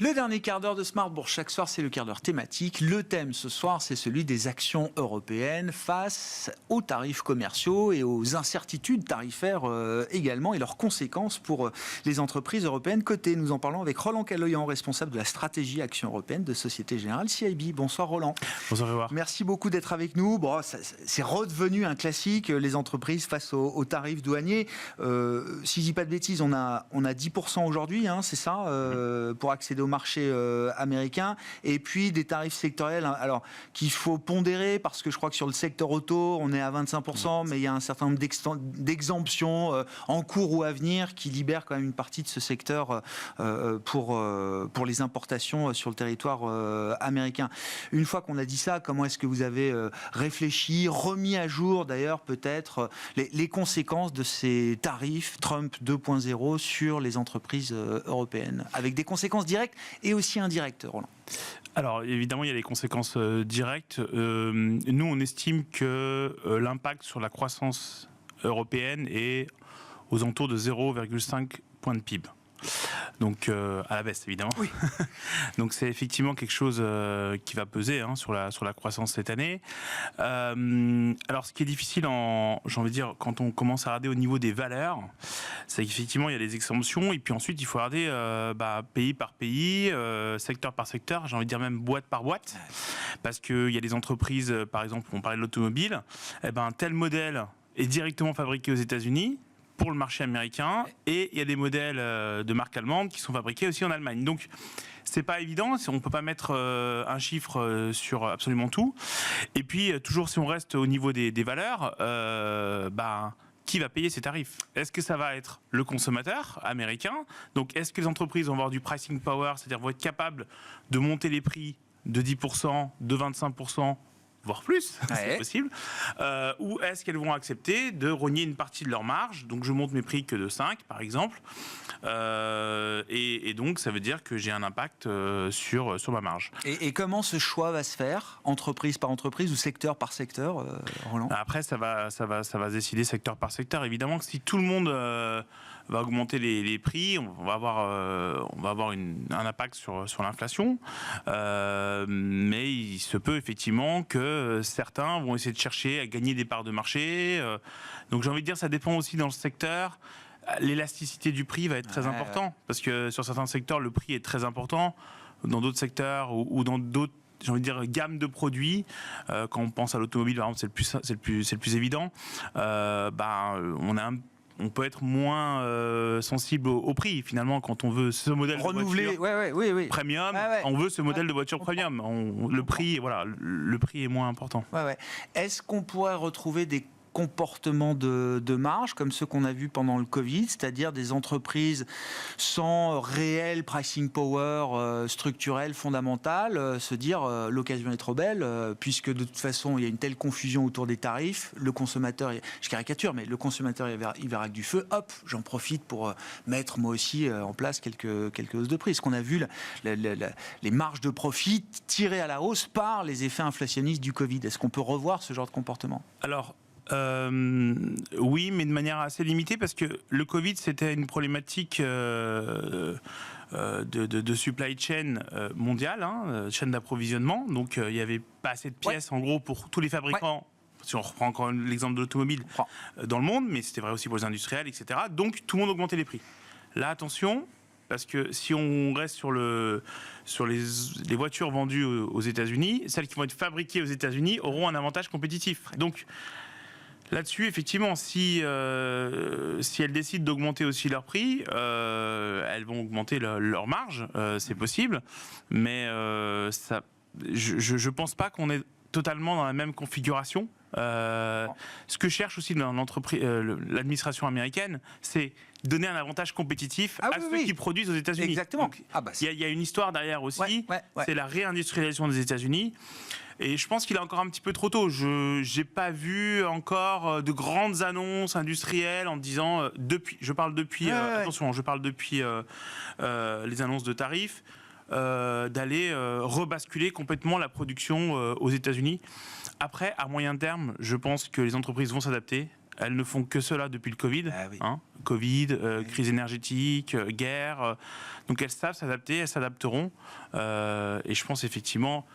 Le dernier quart d'heure de Smart Bourse, chaque soir, c'est le quart d'heure thématique. Le thème ce soir, c'est celui des actions européennes face aux tarifs commerciaux et aux incertitudes tarifaires également et leurs conséquences pour les entreprises européennes cotées. Nous en parlons avec Roland Caloyan, responsable de la stratégie Action européenne de Société Générale CIB. Bonsoir Roland. Bonsoir Grégoire. Merci beaucoup d'être avec nous. Bon, c'est redevenu un classique, les entreprises face aux tarifs douaniers. Si je dis pas de bêtises, on a 10% aujourd'hui, hein, c'est ça, pour accéder au marché américain, et puis des tarifs sectoriels, alors qu'il faut pondérer, parce que je crois que sur le secteur auto, on est à 25%, mais il y a un certain nombre d'exemptions en cours ou à venir qui libèrent quand même une partie de ce secteur pour les importations sur le territoire américain. Une fois qu'on a dit ça, comment est-ce que vous avez réfléchi, remis à jour d'ailleurs peut-être les conséquences de ces tarifs Trump 2.0 sur les entreprises européennes, avec des conséquences directes et aussi indirectes, Roland? Alors, évidemment, il y a les conséquences directes. Nous, on estime que l'impact sur la croissance européenne est aux alentours de 0,5 points de PIB. Donc, à la baisse, évidemment. Oui. Donc, c'est effectivement quelque chose qui va peser sur la croissance cette année. Alors, ce qui est difficile, j'ai envie de dire, quand on commence à regarder au niveau des valeurs, c'est qu'effectivement, il y a des exemptions. Et puis ensuite, il faut regarder pays par pays, secteur par secteur, j'ai envie de dire même boîte par boîte. Parce qu'il y a des entreprises, par exemple, on parlait de l'automobile, tel modèle est directement fabriqué aux États-Unis pour le marché américain, et il y a des modèles de marque allemande qui sont fabriqués aussi en Allemagne. Donc, c'est pas évident, on peut pas mettre un chiffre sur absolument tout. Et puis, toujours si on reste au niveau des valeurs, qui va payer ces tarifs? Est-ce que ça va être le consommateur américain? Donc, est-ce que les entreprises vont avoir du pricing power, c'est-à-dire vont être capables de monter les prix de 10%, de 25%, voire plus, c'est possible, ou est-ce qu'elles vont accepter de rogner une partie de leur marge, donc je monte mes prix que de 5 par exemple, et donc ça veut dire que j'ai un impact sur ma marge. Et comment ce choix va se faire, entreprise par entreprise ou secteur par secteur, Roland? Après ça va se décider secteur par secteur. Évidemment que si tout le monde va augmenter les prix, on va avoir un impact sur l'inflation, mais il se peut effectivement que certains vont essayer de chercher à gagner des parts de marché. Donc j'ai envie de dire, ça dépend aussi dans le secteur. L'élasticité du prix va être très important, parce que sur certains secteurs, le prix est très important. Dans d'autres secteurs ou dans d'autres, j'ai envie de dire, gamme de produits, quand on pense à l'automobile, par exemple, c'est le plus évident. On peut être moins sensible au prix, finalement, quand on veut ce modèle renouveler, de voiture premium, on veut ce modèle de voiture premium. Le prix est moins important. Est-ce qu'on pourrait retrouver des comportements de marge, comme ceux qu'on a vus pendant le Covid, c'est-à-dire des entreprises sans réel pricing power structurel, fondamental, se dire l'occasion est trop belle, puisque de toute façon il y a une telle confusion autour des tarifs, le consommateur, je caricature, mais le consommateur il verra que du feu, hop, j'en profite pour mettre moi aussi en place quelques hausses de prix. Est-ce qu'on a vu les marges de profit tirées à la hausse par les effets inflationnistes du Covid? Est-ce qu'on peut revoir ce genre de comportement? Alors, oui, mais de manière assez limitée, parce que le Covid, c'était une problématique de supply chain mondiale, chaîne d'approvisionnement. Donc, il n'y avait pas assez de pièces, en gros, pour tous les fabricants. Si on reprend encore l'exemple de l'automobile dans le monde, mais c'était vrai aussi pour les industriels, etc. Donc, tout le monde augmentait les prix. Là, attention, parce que si on reste sur les voitures vendues aux États-Unis, celles qui vont être fabriquées aux États-Unis auront un avantage compétitif. Donc, là-dessus, effectivement, si elles décident d'augmenter aussi leur prix, elles vont augmenter leur marge, c'est possible, mais je pense pas qu'on est totalement dans la même configuration. Ce que cherche aussi dans l'administration américaine, c'est donner un avantage compétitif à ceux qui produisent aux États-Unis. Exactement. Il y a une histoire derrière aussi, c'est la réindustrialisation des États-Unis. Et je pense qu'il est encore un petit peu trop tôt. Je n'ai pas vu encore de grandes annonces industrielles en disant, attention, je parle depuis les annonces de tarifs, d'aller rebasculer complètement la production aux États-Unis. Après, à moyen terme, je pense que les entreprises vont s'adapter elles ne font que cela depuis le Covid. Ah oui. Covid, crise énergétique, guerre. Donc elles savent s'adapter, elles s'adapteront. Et je pense effectivement,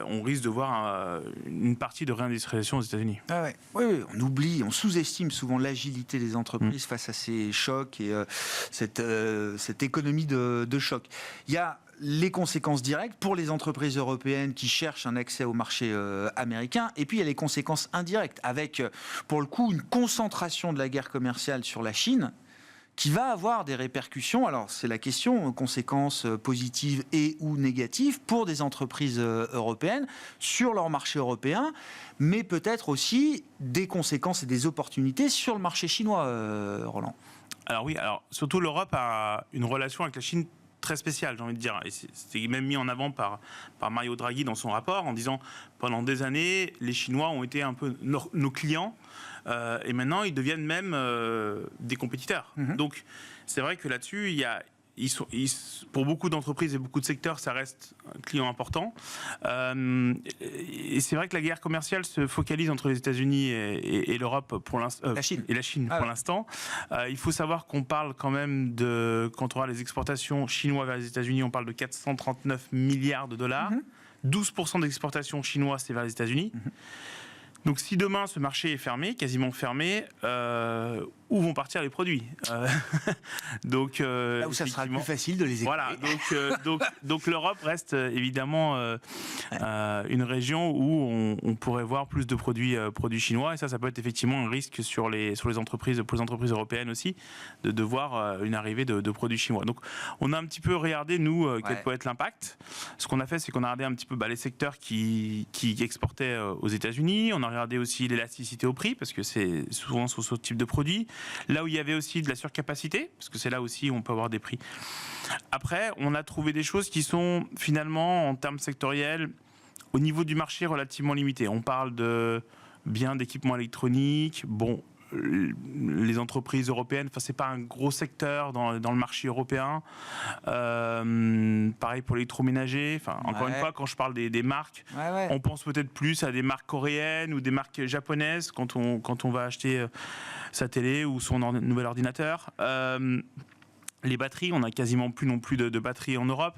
on risque de voir une partie de réindustrialisation aux États-Unis. Ah ouais. Oui, on oublie, on sous-estime souvent l'agilité des entreprises face à ces chocs et cette économie de choc. Il y a les conséquences directes pour les entreprises européennes qui cherchent un accès au marché américain, et puis il y a les conséquences indirectes, avec pour le coup une concentration de la guerre commerciale sur la Chine, qui va avoir des répercussions. Alors c'est la question, conséquences positives et ou négatives pour des entreprises européennes sur leur marché européen, mais peut-être aussi des conséquences et des opportunités sur le marché chinois, Roland. Alors oui, surtout l'Europe a une relation avec la Chine très spécial, j'ai envie de dire. Et c'est même mis en avant par Mario Draghi dans son rapport en disant pendant des années, les Chinois ont été un peu nos clients et maintenant ils deviennent même des compétiteurs. Donc c'est vrai que là-dessus, pour beaucoup d'entreprises et beaucoup de secteurs, ça reste un client important. Et c'est vrai que la guerre commerciale se focalise entre les États-Unis et l'Europe pour l'instant. Et la Chine pour l'instant. Il faut savoir qu'on parle quand même quand on a les exportations chinoises vers les États-Unis, on parle de 439 milliards de dollars. 12% des exportations chinoises, c'est vers les États-Unis. Donc si demain ce marché est fermé, quasiment fermé, où vont partir les produits Donc là où ça sera plus facile de les exporter. Voilà, donc l'Europe reste évidemment une région où on pourrait voir plus de produits chinois, et ça peut être effectivement un risque pour les entreprises européennes aussi, de voir une arrivée de produits chinois. Donc on a un petit peu regardé, nous, quel peut être l'impact. Ce qu'on a fait, c'est qu'on a regardé un petit peu les secteurs qui exportaient aux États-Unis. On a regardé aussi l'élasticité au prix, parce que c'est souvent sur ce type de produit. Là où il y avait aussi de la surcapacité, parce que c'est là aussi où on peut avoir des prix. Après, on a trouvé des choses qui sont finalement, en termes sectoriels, au niveau du marché, relativement limitées. On parle de biens d'équipement électronique. Bon, les entreprises européennes, c'est pas un gros secteur dans le marché européen. Pareil pour l'électroménager. Encore une fois, quand je parle des marques, on pense peut-être plus à des marques coréennes ou des marques japonaises quand on va acheter sa télé ou son nouvel ordinateur. Les batteries, on n'a quasiment plus non plus de batteries en Europe.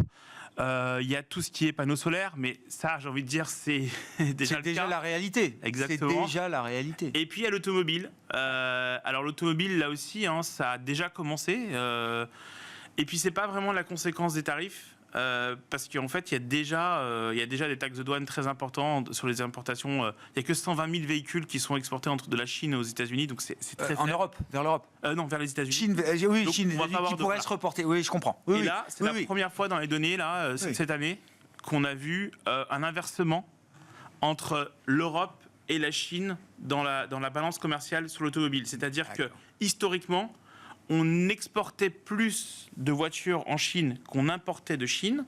Il y a tout ce qui est panneaux solaires, mais ça, j'ai envie de dire, c'est déjà la réalité. Exactement. C'est déjà la réalité. Et puis il y a l'automobile. Alors l'automobile, là aussi, ça a déjà commencé. Et puis c'est pas vraiment la conséquence des tarifs. Parce qu'en fait, il y a déjà des taxes de douane très importantes sur les importations. Il n'y a que 120 000 véhicules qui sont exportés de la Chine aux États-Unis, donc c'est très faible. En Europe, vers l'Europe. Non, vers les États-Unis. Chine, qui pourrait se reporter. Oui, je comprends. Et là, c'est la première fois dans les données cette année qu'on a vu un inversement entre l'Europe et la Chine dans la balance commerciale sur l'automobile. C'est-à-dire que historiquement, on exportait plus de voitures en Chine qu'on importait de Chine.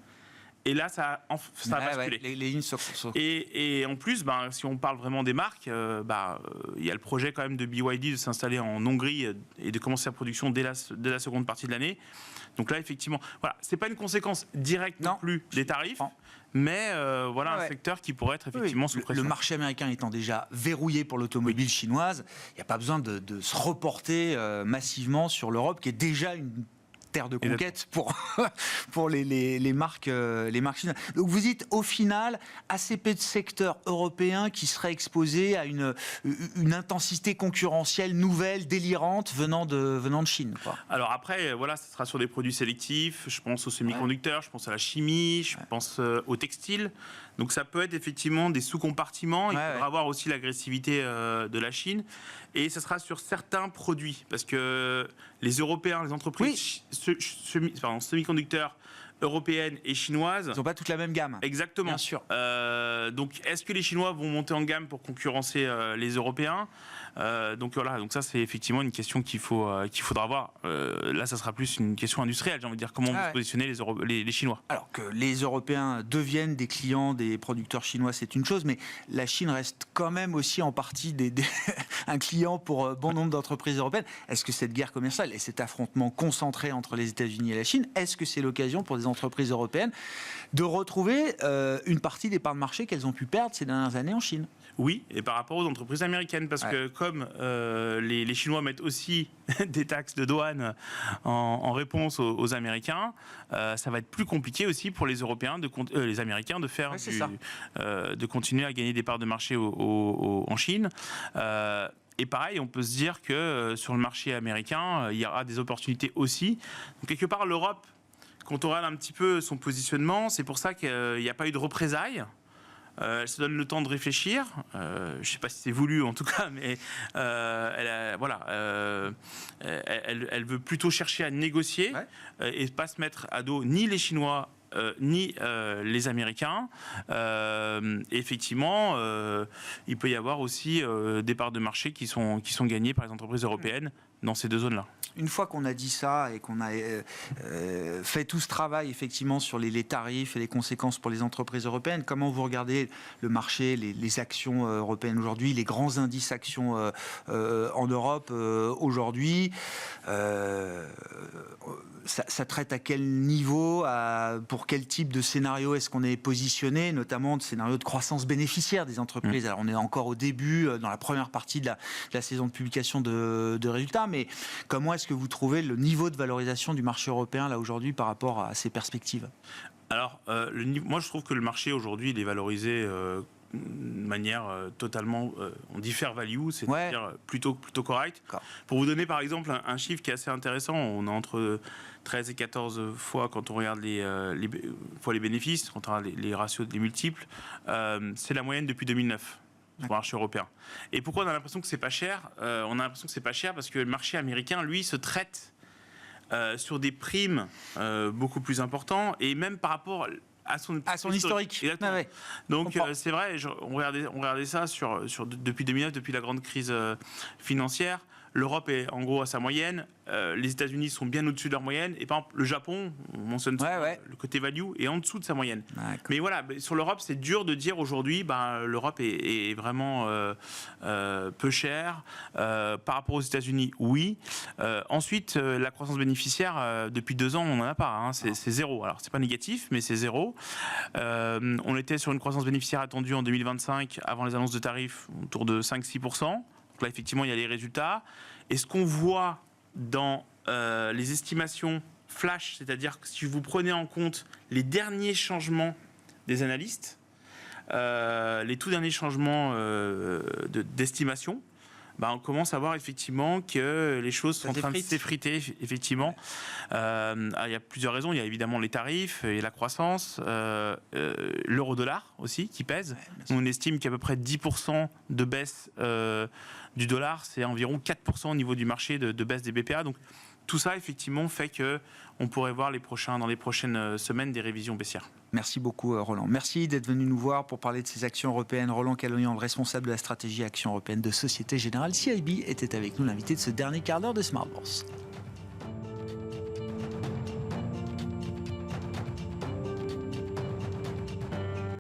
Et là, ça a basculé. Les lignes sont... Et en plus, si on parle vraiment des marques, il y a le projet quand même de BYD de s'installer en Hongrie et de commencer la production dès la seconde partie de l'année. Donc là, effectivement, c'est pas une conséquence directe non plus des tarifs, mais un secteur qui pourrait être effectivement sous pression. Le marché américain étant déjà verrouillé pour l'automobile chinoise, il n'y a pas besoin de se reporter massivement sur l'Europe, qui est déjà une terre de conquête pour les marques chinoises. Donc vous dites au final assez peu de secteurs européens qui seraient exposés à une intensité concurrentielle nouvelle, délirante venant de Chine. Alors après, ça sera sur des produits sélectifs. Je pense aux semi-conducteurs, je pense à la chimie, je pense au textile. Donc ça peut être effectivement des sous-compartiments. Il faudra voir aussi l'agressivité de la Chine. Et ça sera sur certains produits. Parce que les Européens, les entreprises semi-conducteurs européennes et chinoises... Ils n'ont pas toute la même gamme. Exactement. Bien sûr. Donc est-ce que les Chinois vont monter en gamme pour concurrencer les Européens ? Donc ça c'est effectivement une question qu'il faudra voir. Là, ça sera plus une question industrielle, j'ai envie de dire, comment vont se positionner les Chinois. Alors que les Européens deviennent des clients des producteurs chinois, c'est une chose, mais la Chine reste quand même aussi en partie un client pour bon nombre d'entreprises européennes. Est-ce que cette guerre commerciale et cet affrontement concentré entre les États-Unis et la Chine, est-ce que c'est l'occasion pour des entreprises européennes de retrouver une partie des parts de marché qu'elles ont pu perdre ces dernières années en Chine ? Oui, et par rapport aux entreprises américaines, parce que comme les Chinois mettent aussi des taxes de douane en réponse aux Américains, ça va être plus compliqué aussi pour les Américains de faire de continuer à gagner des parts de marché en Chine. Et pareil, on peut se dire que sur le marché américain, il y aura des opportunités aussi. Donc, quelque part, l'Europe, quand on regarde un petit peu son positionnement, c'est pour ça qu'il n'y a pas eu de représailles. Elle se donne le temps de réfléchir. Je ne sais pas si c'est voulu en tout cas, mais elle veut plutôt chercher à négocier et pas se mettre à dos ni les Chinois ni les Américains. Effectivement, il peut y avoir aussi des parts de marché qui sont gagnées par les entreprises européennes dans ces deux zones-là. Une fois qu'on a dit ça et qu'on a fait tout ce travail effectivement sur les tarifs et les conséquences pour les entreprises européennes, comment vous regardez le marché, les actions européennes aujourd'hui, les grands indices actions en Europe aujourd'hui, ça traite à quel niveau, pour quel type de scénario est-ce qu'on est positionné, notamment de scénario de croissance bénéficiaire des entreprises. Alors on est encore au début, dans la première partie de la saison de publication de résultats, mais comment est-ce que vous trouvez le niveau de valorisation du marché européen là aujourd'hui par rapport à ces perspectives ? Alors, moi je trouve que le marché aujourd'hui il est valorisé de manière totalement, on dit fair value, c'est-à-dire plutôt correct. Pour vous donner par exemple un chiffre qui est assez intéressant, on est entre 13 et 14 fois quand on regarde les bénéfices, quand on regarde les ratios, les multiples, c'est la moyenne depuis 2009. Sur le marché européen. Et pourquoi on a l'impression que c'est pas cher ? On a l'impression que c'est pas cher parce que le marché américain, lui, se traite sur des primes beaucoup plus importants et même par rapport à son historique. Exactement. Donc c'est vrai, on regardait ça depuis 2009, depuis la grande crise financière. L'Europe est en gros à sa moyenne, les États-Unis sont bien au-dessus de leur moyenne, et par exemple le Japon, on mentionne le côté value, est en dessous de sa moyenne. Mais voilà, sur l'Europe, c'est dur de dire aujourd'hui, l'Europe est vraiment peu chère. Par rapport aux États-Unis, oui. Ensuite, la croissance bénéficiaire, depuis 2 ans, on n'en a pas, c'est zéro. Alors, c'est pas négatif, mais c'est zéro. On était sur une croissance bénéficiaire attendue en 2025, avant les annonces de tarifs, autour de 5-6%. Là, effectivement, il y a les résultats. Et ce qu'on voit dans les estimations flash, c'est-à-dire que si vous prenez en compte les derniers changements des analystes, les tout derniers changements d'estimation, on commence à voir effectivement que les choses sont en train de s'effriter, effectivement. Il y a plusieurs raisons. Il y a évidemment les tarifs et la croissance, l'euro-dollar aussi qui pèse. On estime qu'à peu près 10% de baisse du dollar, c'est environ 4% au niveau du marché de baisse des BPA. Donc tout ça, effectivement, fait qu'on pourrait voir dans les prochaines semaines des révisions baissières. Merci beaucoup, Roland. Merci d'être venu nous voir pour parler de ces actions européennes. Roland Calognan, le responsable de la stratégie Action européenne de Société Générale CIB, était avec nous, l'invité de ce dernier quart d'heure de Smart Bourse.